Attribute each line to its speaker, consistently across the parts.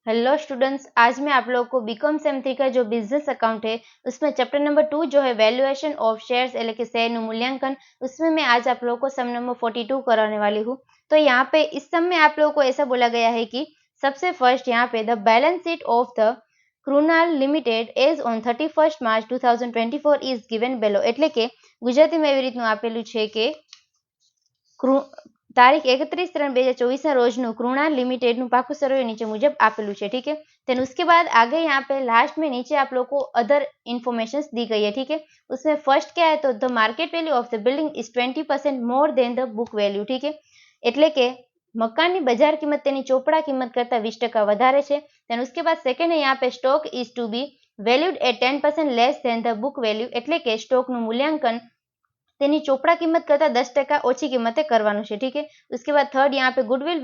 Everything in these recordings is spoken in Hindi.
Speaker 1: हेलो स्टूडेंट्स, आज मैं आप लोगों को बीकॉम सेम 3 का जो बिजनेस अकाउंट है उसमें चैप्टर नंबर 2 जो है वैल्यूएशन ऑफ शेयर्स એટલે કે શેરનું મૂલ્યાંકન, उसमें मैं आज आप लोगों को सम नंबर 42 कराने वाली हूँ। तो यहाँ पे इस सम में आप लोगों को ऐसा बोला गया है कि सबसे फर्स्ट यहाँ पे the balance sheet of the Krunal limited as on 31 March 2024 is given below. એટલે કે ગુજરાતીમાં એવી રીતનું આપેલું છે કે तारीख 31/3/2024 रोजनु कृणाल लिमिटेड पाकू सर्वे नीचे मुजब आपेलू है। ठीक है, देन उसके बाद आगे यहाँ पे लास्ट में नीचे आप लोग को अदर इन्फॉर्मेशन दी गई है। ठीक है, उसमें फर्स्ट क्या है तो the market value of the building is 20% more than the book value. ठीक है, एटले के मकान की बजार कीमत तेनी चोपड़ा कीमत करता 20% वधारे छे। देन उसके बाद सेकंड है यहाँ पे stock is to be valued at 10% less than the book value. एटले के स्टॉक नु मूल्यांकन तेनी चोपड़ा कीमत करता 10% ओછી કિંમતે કરવાનું છે। ठीक है, उसके बाद थर्ड यहाँ पे गुडविल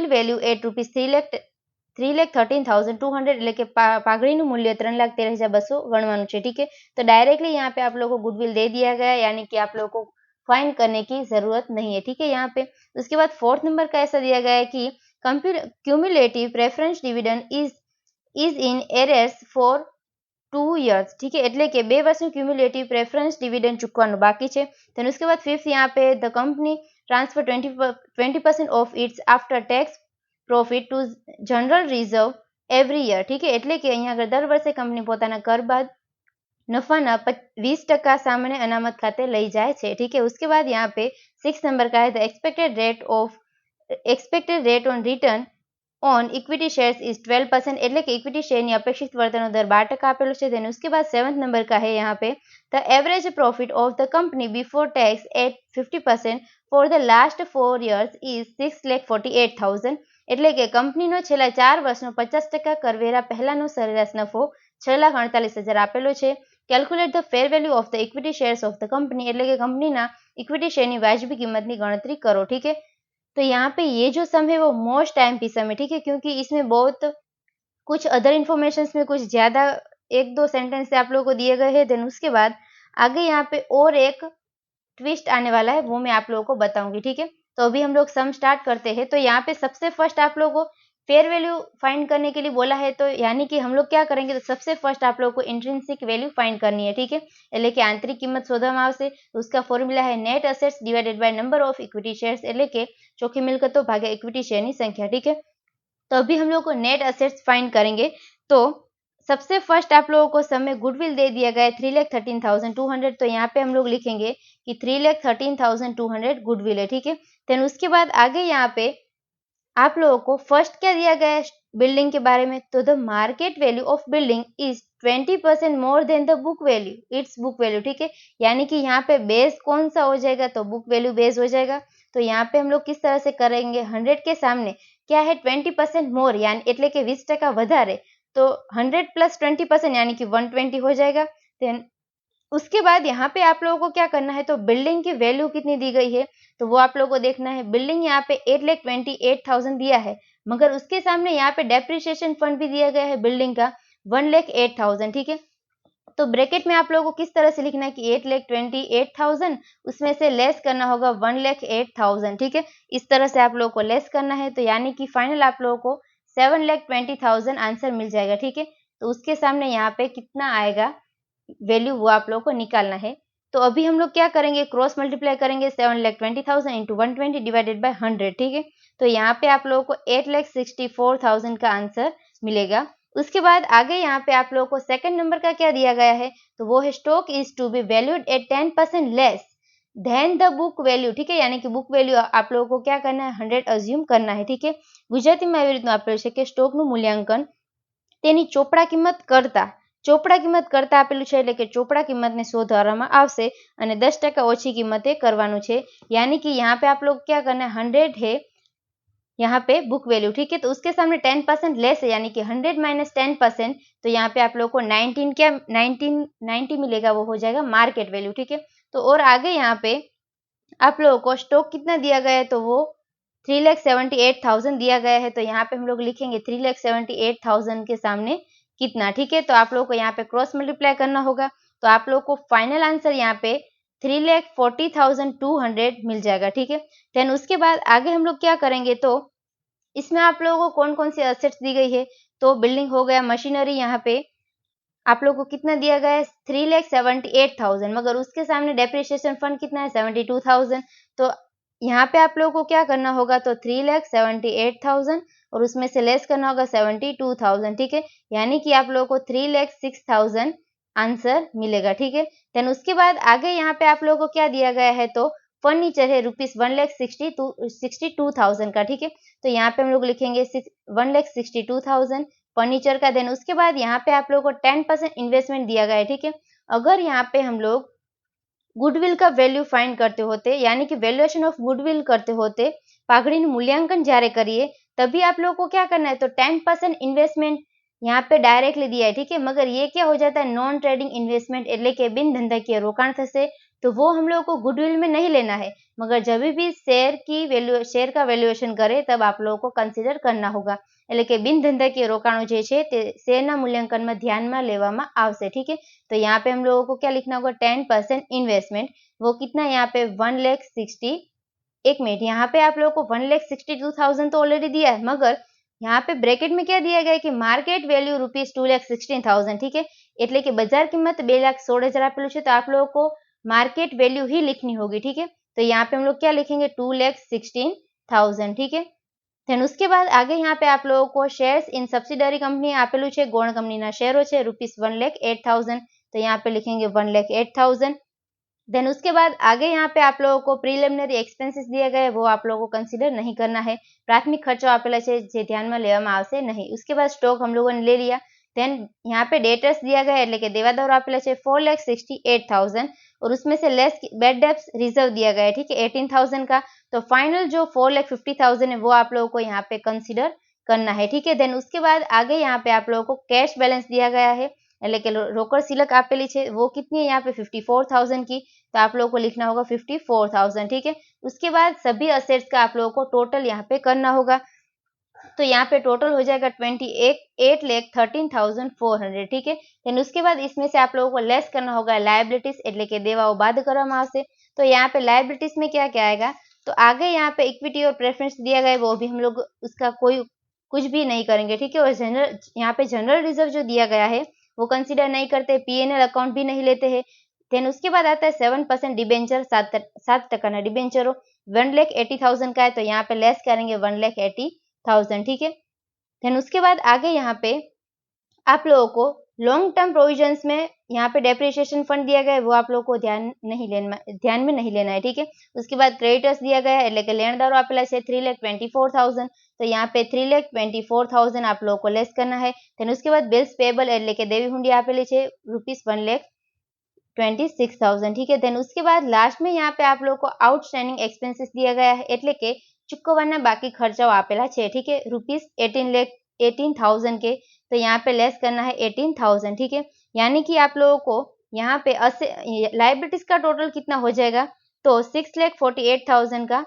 Speaker 1: वैल्यू एट रुपीज 3,13,200 એટલે કે પાઘડીનું મૂલ્ય 3,13,200 ગણવાનું છે। ठीक है, तो डायरेक्टली यहाँ पे आप लोगों को गुडविल दे दिया गया, यानी कि आप लोगों को फाइंड करने की जरूरत नहीं है। ठीक है, यहाँ पे उसके बाद फोर्थ नंबर का ऐसा दिया गया है कि cumulative preference dividend is in arrears for 2 years। ठीक है, एटले के 2 वर्षનું क्यूमुलेटिव प्रेफरेंस डिविडेंड चूकवानुं बाकी है। देन उसके बाद फिफ्थ यहाँ पे the company transfer 20% of its after tax profit to general reserve every year. ठीक है, एटले के अहीं आगळ दर वर्षे कंपनी पोताना कर बाद नफाना 20% सामान्य अनामत खाते लई जाए छे। ठीक है, उसके बाद यहाँ पे 6 नंबर का है the expected rate on return on equity shares is 12%। એટલે કે इक्विटी शेयर अपेक्षित वर्तन दर 12% आपेलो છે। देन उसके बाद 7th नंबर का है यहाँ पे the average profit of the company before tax at 50% for the last 4 years is 6,48,000। એટલે કે કંપનીનો છેલ્લા 4 વર્ષનો 50% કરવેરા પહેલાનો સરેરાશ નફો 6,48,000 આપેલો છે। Calculate the fair value of the equity shares of the company. એટલે કે કંપનીના ઇક્વિટી શેરની વાજબી કિંમતની ગણતરી કરો। ठीक है, तो यहाँ पे ये जो सम है वो मोस्ट टाइम पी सम है। ठीक है, क्योंकि इसमें बहुत कुछ अदर इन्फॉर्मेशन में कुछ ज्यादा 1-2 सेंटेंस से आप लोगों को दिए गए हैं। देन उसके बाद आगे यहाँ पे और एक ट्विस्ट आने वाला है, वो मैं आप लोगों को बताऊंगी। ठीक है, तो अभी हम लोग सम स्टार्ट करते हैं। तो यहाँ पे सबसे फर्स्ट आप लोगों को फेयर वैल्यू फाइंड करने के लिए बोला है, तो यानी कि हम लोग क्या करेंगे, तो सबसे फर्स्ट आप लोगों को इंट्रिंसिक वैल्यू फाइंड करनी है। ठीक है, એટલે કે આંતરિક કિંમત શોધવામાં આવશે। तो उसका फॉर्मूला है net assets divided by number of equity shares, એટલે કે ચોખ્ખી મિલકતો ભાગ્યા इक्विटी शेयर की संख्या। ठीक है, तो अभी हम लोग को नेट एसेट्स फाइंड करेंगे। तो सबसे फर्स्ट आप लोगों को समय गुडविल दे दिया गया है 3,13,200। तो यहाँ पे हम लोग लिखेंगे कि 3,13,200 गुडविल है। ठीक है, देन उसके बाद आगे यहाँ पे आप लोगों को फर्स्ट क्या दिया गया है बिल्डिंग के बारे में, तो the market value of building is 20% more than the book value, it's book value. ठीक है, यानी कि यहाँ पे बेस कौन सा हो जाएगा, तो बुक वैल्यू बेस हो जाएगा। तो यहाँ पे हम लोग किस तरह से करेंगे, 100 के सामने क्या है 20% मोर, यानी એટલે કે 20% વધારે, तो 100 + 20% यानी कि 120 हो जाएगा। देन उसके बाद यहाँ पे आप लोगों को क्या करना है, तो बिल्डिंग की वैल्यू कितनी दी गई है, तो वो आप लोगों को देखना है। बिल्डिंग यहाँ पे 8,28,000 दिया है, मगर उसके सामने यहाँ पे डेप्रिसिएशन फंड भी दिया गया है बिल्डिंग का 1,08,000। ठीक है, तो ब्रैकेट में आप लोगों को किस तरह से लिखना है कि 8,28,000 उसमें से लेस करना होगा 1,08,000। ठीक है, इस तरह से आप लोगों को लेस करना है, तो यानी कि फाइनल आप लोगों को 7,20,000 आंसर मिल जाएगा। ठीक है, तो उसके सामने यहाँ पे कितना आएगा वैल्यू, वो आप लोगों को निकालना है। तो अभी हम लोग क्या करेंगे, क्रॉस मल्टीप्लाई करेंगे 7,20,000 इंटू 120 डिवाइडेड बाय 100। ठीक है, तो यहाँ पे आप लोगों को 8,64,000 का आंसर मिलेगा। उसके बाद आगे यहाँ पे आप लोगों को सेकंड नंबर का क्या दिया गया है, तो वो है stock is to be valued at 10% less than the book value. ठीक है, यानी कि बुक वैल्यू आप लोगों को क्या करना है, 100 अज्यूम करना है। ठीक है, गुजराती में एवी रीतનું આપેલું છે કે સ્ટોકનું મૂલ્યાંકન તેની ચોપડા કિંમત કરતા આપેલું છે, એટલે કે ચોપડા કિંમતને શોધવામાં આવશે અને 10% ઓછી કિંમતે કરવાનું છે। यानी कि यहाँ पे आप लोग क्या करना है, 100 है यहाँ पे बुक वैल्यू। ठीक है, तो उसके सामने 10% लेस है, यानी कि 100 - 10%, तो यहाँ पे आप लोग को 19 मिलेगा, वो हो जाएगा मार्केट वैल्यू। ठीक है, तो और आगे यहाँ पे आप लोगों को स्टॉक कितना दिया गया है, तो वो 3,78,000 दिया गया है। तो यहाँ पे हम लोग लिखेंगे 3,78,000 के सामने कितना। ठीक है, तो आप लोगों को यहाँ पे क्रॉस मल्टीप्लाई करना होगा, तो आप लोगों को फाइनल आंसर यहाँ पे 3,40,200 मिल जाएगा। ठीक है, देन उसके बाद आगे हम लोग क्या करेंगे, तो इसमें आप लोगों को कौन कौन सी असेट्स दी गई है, तो बिल्डिंग हो गया, मशीनरी यहाँ पे आप लोगों को कितना दिया गया है 3,78,000, मगर उसके सामने डेप्रिसिएशन फंड कितना है 72,000। तो यहाँ पे आप लोगों को क्या करना होगा, तो 3,78,000 और उसमें से लेस करना होगा 72,000, ठीक है, यानी कि आप लोगों को 3,06,000 आंसर मिलेगा, ठीक है। देन उसके बाद आगे यहाँ पे आप लोगों को क्या दिया गया है, तो फर्नीचर है ₹1,62,000 का, ठीक है। तो यहाँ पे हम लोग लिखेंगे 1,62,000 फर्नीचर का। देन उसके बाद यहाँ पे आप लोगों को 10% इन्वेस्टमेंट दिया गया है, ठीक है। अगर यहाँ पे हम लोग ગુડવિલ का वैल्यू फाइंड करते होते, यानी कि वैल्यूएशन ऑफ गुडविल करते होते, પાઘડીનું મૂલ્યાંકન જ્યારે કરીએ तभी आप लोगों को क्या करना है, तो 10% इन्वेस्टमेंट यहाँ पे डायरेक्टली दिया है, ठीक है। मगर ये क्या हो जाता है, नॉन ट्रेडिंग इन्वेस्टमेंट એટલે કે बिन धंधाकीय रोकाण થશે, तो वो हम लोगों को गुडविल में नहीं लेना है, मगर जब भी शेयर का वैल्यूएशन करे तब आप लोगों को कंसिडर करना होगा। એટલે કે बिन धंधाकीय रोकाणो જે છે તે શેરના મૂલ્યાંકનમાં ધ્યાનમાં લેવામાં આવશે, ठीक है। तो यहाँ पे हम लोगों को क्या लिखना होगा, 10% इन्वेस्टमेंट, वो कितना यहाँ पे 1,60,000, एक मिनट, यहाँ पे आप लोगों को 1,62,000 तो ऑलरेडी दिया है, मगर यहाँ पे ब्रेकेट में क्या दिया गया है कि मार्केट वैल्यू ₹2,16,000, ठीक है। એટલે કે બજાર કિંમત 2,16,000 આપેલું છે, तो आप लोगों को मार्केट वैल्यू ही लिखनी होगी, ठीक है। तो यहाँ पे हम लोग क्या लिखेंगे 2,16,000, ठीक है। देन उसके बाद आगे यहाँ पे आप लोगों को शेयर्स इन सब्सिडरी कंपनी आपेलू है, गौण कंपनी शेयरो है ₹1,08,000, तो यहाँ पे लिखेंगे 1,08,000। देन उसके बाद आगे यहाँ पे आप लोगों को प्रिलिमिनरी एक्सपेंसेस दिए गए, वो आप लोगों को कंसीडर नहीं करना है। प्राथमिक खर्चो आपेला है जे ध्यान में लेवामां आवशे नहीं। उसके बाद स्टॉक हम लोगों ने ले लिया। देन यहाँ पे डेटर्स दिया गया એટલે કે દેવાદારો આપેલા છે 4,68,000 और उसमें से लेस बेड डेब्ट्स रिजर्व दिया गया है, ठीक है, 18,000 का। तो फाइनल जो 4,50,000 है वो आप लोगों को यहाँ पे कंसीडर करना है, ठीक है। देन उसके बाद आगे यहाँ पे आप लोगों को कैश बैलेंस दिया गया है એટલે કે રોકડ સિલક આપેલી છે, वो कितनी है यहाँ पे 54,000 की, तो आप लोगों को लिखना होगा 54,000, ठीक है। उसके बाद सभी असेट्स का आप लोगों को टोटल यहाँ पे करना होगा, तो यहाँ पे टोटल हो जाएगा 8,13,400, ठीक है। देन उसके बाद इसमें से आप लोगों को लेस करना होगा लायबिलिटीज એટલે કે દેવાઓ બાદ કરવામાં આવશે। तो यहाँ पे लायबिलिटीज में क्या क्या आएगा, तो आगे यहाँ पे इक्विटी और प्रेफरेंस दिया गया है, वो भी हम लोग उसका कुछ भी नहीं करेंगे, ठीक है। और यहाँ पे जनरल रिजर्व जो दिया गया है वो कंसीडर नहीं करते, पीएनएल अकाउंट भी नहीं लेते हैं। देन उसके बाद आता है 7% डिबेंचर, 7% डिबेंचरो 1,80,000 का है, तो यहाँ पे लेस करेंगे 1,80,000, ठीक है। देन उसके बाद आगे यहाँ पे आप लोगों को लॉन्ग टर्म प्रोविजंस में यहाँ पे डेप्रिसिएशन फंड दिया गया है, वो आप लोगों को ध्यान में नहीं लेना है, ठीक है। उसके बाद क्रेडिटर्स दिया गया है એટલે કે લેણદારો આપેલા છે 3,24,000, तो यहाँ पे 3,24,000 आप लोगों को लेस करना है। देन उसके बाद बिल्स पेबल એટલે કે देवी हुंडी આપેલી છે ₹1,26,000, ठीक है। देन उसके बाद लास्ट में यहाँ पे आप लोगों को आउटस्टैंडिंग एक्सपेंसेस दिया गया है એટલે કે चुकववाना बाकी खर्चाओ आपेला है, ठीक है, ₹18,000 के, तो यहाँ पे लेस करना है 18,000, ठीक है। यानी कि आप लोगों को यहाँ पे लाइबिलिटीज का टोटल कितना हो जाएगा, तो 6,48,000 का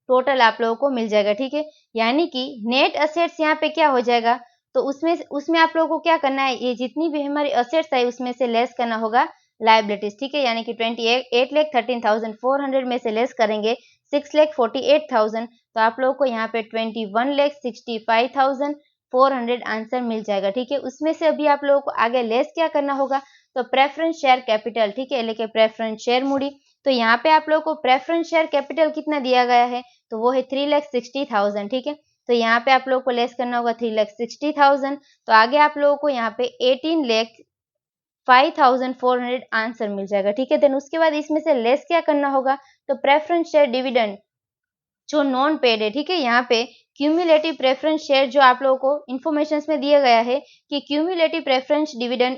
Speaker 1: टोटल आप लोगों को मिल जाएगा, ठीक है। यानी कि नेट असेट्स यहाँ पे क्या हो जाएगा, तो उसमें आप लोगों को क्या करना है, ये जितनी भी हमारी असेट्स है उसमें से लेस करना होगा लाइबिलिटीज, ठीक है। यानी कि 28,13,400 में से लेस करेंगे 6,48,000, तो आप लोगों को यहाँ पे 21,65,400 आंसर मिल जाएगा, ठीक है। उसमें से अभी आप लोगों को आगे लेस क्या करना होगा, तो प्रेफरेंस शेयर कैपिटल, ठीक है, એટલે કે प्रेफरेंस शेयर मूडी। तो यहाँ पे आप लोगों को प्रेफरेंस शेयर कैपिटल कितना दिया गया है, तो वो है 3,60,000, ठीक है। तो यहाँ पे आप लोगों को लेस करना होगा 3,60,000, तो आगे आप लोगों को यहाँ पे 18,05,400 आंसर मिल जाएगा, ठीक है। देन उसके बाद इसमें से लेस क्या करना होगा, तो प्रेफरेंस शेयर डिविडेंड जो नॉन पेड है, ठीक है। यहाँ पे क्यूमुलेटिव प्रेफरेंस शेयर जो आप लोगों को इन्फॉर्मेशन में दिया गया है कि cumulative preference dividend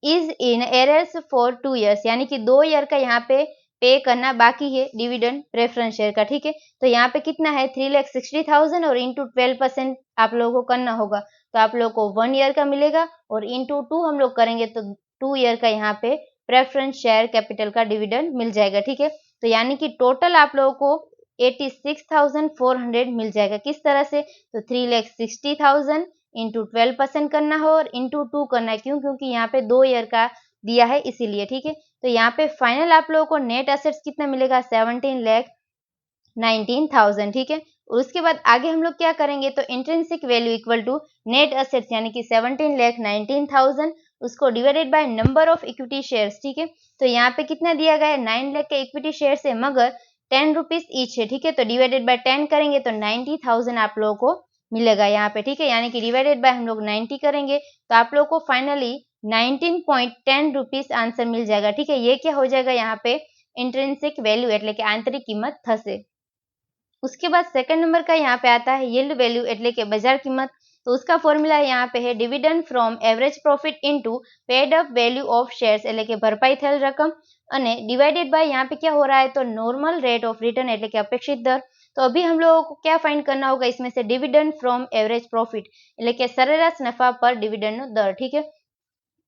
Speaker 1: is in arrears for 2 years, यानी कि 2 ईयर का यहाँ पे पे करना बाकी है डिविडेंड प्रेफरेंस शेयर का, ठीक है। तो यहाँ पे कितना है 3,60,000 और इंटू 12% आप लोगों को करना होगा, तो आप लोगों को 1 ईयर का मिलेगा और इंटू 2 हम लोग करेंगे तो 2 ईयर का यहाँ पे प्रेफरेंस शेयर कैपिटल का डिविडेंड मिल जाएगा, ठीक है। तो यानी कि टोटल आप लोगों को 86,400 मिल जाएगा। किस तरह से, तो 3,60,000 इंटू 12% करना हो और इंटू 2 करना है, क्योंकि यहाँ पे 2 ईयर का दिया है इसीलिए, ठीक है। तो यहाँ पे फाइनल आप लोगों को नेट एसेट्स कितना मिलेगा 17,19,000, ठीक है। और उसके बाद आगे हम लोग क्या करेंगे, तो intrinsic value equal to net assets यानी कि 17,19,000 उसको divided by number of equity shares. ठीक है, तो यहाँ पे कितना दिया गया है, 9 लाख के इक्विटी शेयर है मगर 10 रुपीज ईच है। ठीक है, तो डिवाइडेड बाय 10 करेंगे तो 90,000 आप लोगों को मिलेगा यहाँ पे। ठीक है, यानी कि डिवाइडेड बाय हम लोग 90 करेंगे तो आप लोग को फाइनली 19.10 रुपीज आंसर मिल जाएगा। ठीक है, ये क्या हो जाएगा यहाँ पे इंट्रिंसिक वैल्यू એટલે કે આંતરિક કિંમત થશે। उसके बाद सेकंड नंबर का यहाँ पे आता है यील्ड वैल्यू એટલે કે बजार कीमत। तो उसका फॉर्मूला यहाँ पे है dividend from average profit into paid up value of shares એટલે કે ભરપાઈ થયેલ રકમ અને डिवाइडेड बाय यहाँ पे क्या हो रहा है, तो नॉर्मल रेट ऑफ रिटर्न એટલે કે अपेक्षित दर। तो अभी हम लोगों को क्या फाइंड करना होगा, इसमें से डिविडेंड फ्रॉम एवरेज प्रॉफिट એટલે કે સરેરાશ નફા પર ડિવિડન્ડનો दर। ठीक है,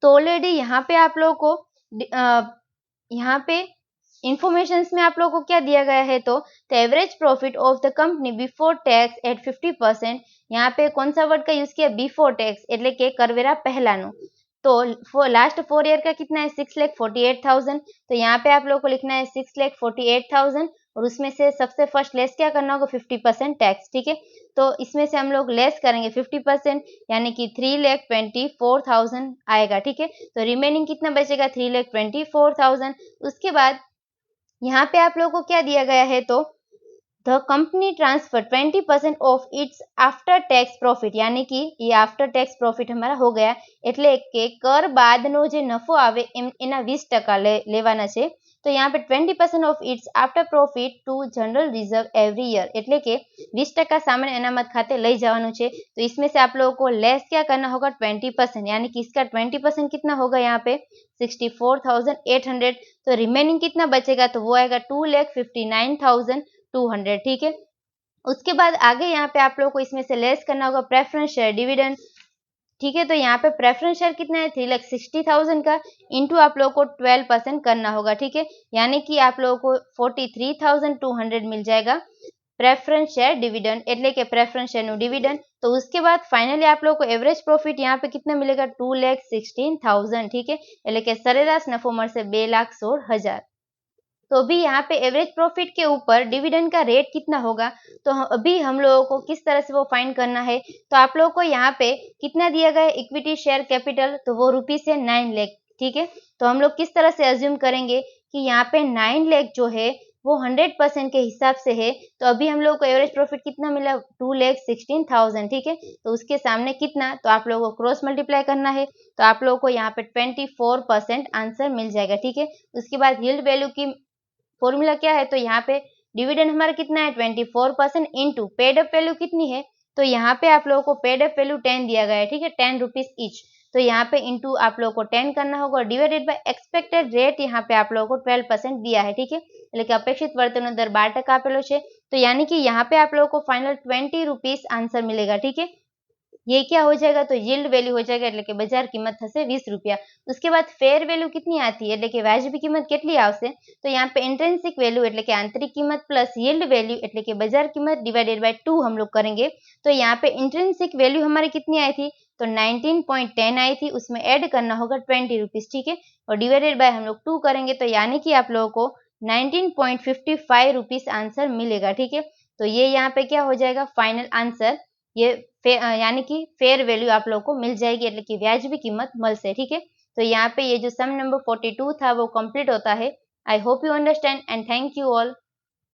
Speaker 1: तो ऑलरेडी यहाँ पे आप लोगों को यहाँ पे इंफॉर्मेशन में आप लोगों को क्या दिया गया है, तो average profit of the company before tax at 50%। यहाँ पे कौन सा वर्ड का यूज किया, बिफोर टैक्स એટલે કે કરવેરા પહેલાનો। तो लास्ट 4 ईयर का कितना है, 6,48,000। तो यहाँ पे आप लोगों को लिखना है 6,48,000 और उसमें से सबसे फर्स्ट लेस क्या करना होगा, 50% टैक्स। ठीक है, तो इसमें से हम लोग लेस करेंगे 50% यानी कि 3,24,000 आएगा। ठीक है, तो रिमेनिंग कितना बचेगा, 3,24,000। उसके बाद यहाँ पे आप लोगों को क्या दिया गया है, तो the company transfer 20% of its after tax profit यानी कि ये आफ्टर टैक्स प्रॉफिट हमारा हो गया એટલે કે कर બાદનો જે નફો આવે એના 20% લેવાના છે। तो यहाँ पे 20% of its after profit to general reserve every year એટલે કે 20% सामान्य अनामत खाते लई जवानुं छे। तो इसमें से आप लोगों को लेस क्या करना होगा, 20% यानी कि इसका 20% कितना होगा यहाँ पे 64,800। तो रिमेनिंग कितना बचेगा, तो वो आएगा 2,59,200। ठीक है, उसके बाद आगे यहाँ पे आप लोगों को इसमें से लेस करना होगा प्रेफरेंस शेयर डिविडेंड। ठीक है, तो यहाँ पे प्रेफरेंस शेयर कितना है, 3,60,000 का इंटू आप लोगों को 12% करना होगा। ठीक है, यानी कि आप लोगों को 43,200 मिल जाएगा प्रेफरेंस शेयर डिविडेंड એટલે કે प्रेफरेंस शेयर નું डिविडेंड। तो उसके बाद फाइनली आप लोगों को एवरेज प्रॉफिट यहाँ पे कितना मिलेगा, 2,16,000। ठीक है, એટલે કે સરેરાશ નફો મળશે 2,16,000। तो अभी यहाँ पे एवरेज प्रॉफिट के ऊपर डिविडेंड का रेट कितना होगा, तो अभी हम लोगों को किस तरह से वो फाइंड करना है। तो आप लोगों को यहाँ पे कितना दिया गया है, इक्विटी शेयर कैपिटल, तो वो रुपीज है 9 लाख। ठीक है, तो हम लोग किस तरह से अज्यूम करेंगे कि यहाँ पे 9 लाख जो है वो 100% के हिसाब से है। तो अभी हम लोग को एवरेज प्रॉफिट कितना मिला, 2,16,000। ठीक है, तो उसके सामने कितना, तो आप लोगों को क्रॉस मल्टीप्लाई करना है। तो आप लोगों को यहाँ पे 24% आंसर मिल जाएगा। ठीक है, उसके बाद यील्ड वैल्यू की फॉर्मूला क्या है, तो यहाँ पे डिविडेंड हमारा कितना है 24% इंटू पेड अप वैल्यू कितनी है, तो यहाँ पे आप लोगों को पेड अप वैल्यू 10 दिया गया है। ठीक है, 10 रुपीज ईच। तो यहाँ पे इंटू आप लोगों को 10 करना होगा और डिवाइडेड बाय एक्सपेक्टेड रेट यहाँ पे आप लोगों को 12% दिया है। ठीक है, એટલે કે અપેક્ષિત વર્તનનો દર 12% આપેલો છે। तो यानी कि यहाँ पे आप लोगों को फाइनल 20 रुपीज आंसर मिलेगा। ठीक है, ये क्या हो जाएगा, तो यील्ड वैल्यू हो जाएगा એટલે કે બજાર કિંમત થશે 20 રૂપિયા। उसके बाद फेयर वैल्यू कितनी आती है એટલે કે વાજબી કિંમત કેટલી આવશે, तो यहाँ पे इंट्रिंसिक वैल्यू એટલે કે आंतरिक कीमत प्लस यील्ड वैल्यू એટલે કે बजार कीमत डिवाइडेड बाय 2 हम लोग करेंगे। तो यहाँ पे इंट्रिंसिक वैल्यू हमारी कितनी आई थी, तो 19.10 आई थी, उसमें ऐड करना होगा 20 रुपीज। ठीक है, और डिवाइडेड बाय हम लोग 2 करेंगे तो यानी कि आप लोगों को 19.55 रुपीज आंसर मिलेगा। ठीक है, तो ये यहाँ पे क्या हो जाएगा फाइनल आंसर, ये यानी कि फेयर वैल्यू आप लोगों को मिल जाएगी એટલે कि व्याजबी कीमत મળશે। ठीक है, तो यहाँ पे ये जो सम नंबर 42 था वो कंप्लीट होता है। I hope you understand and thank you all.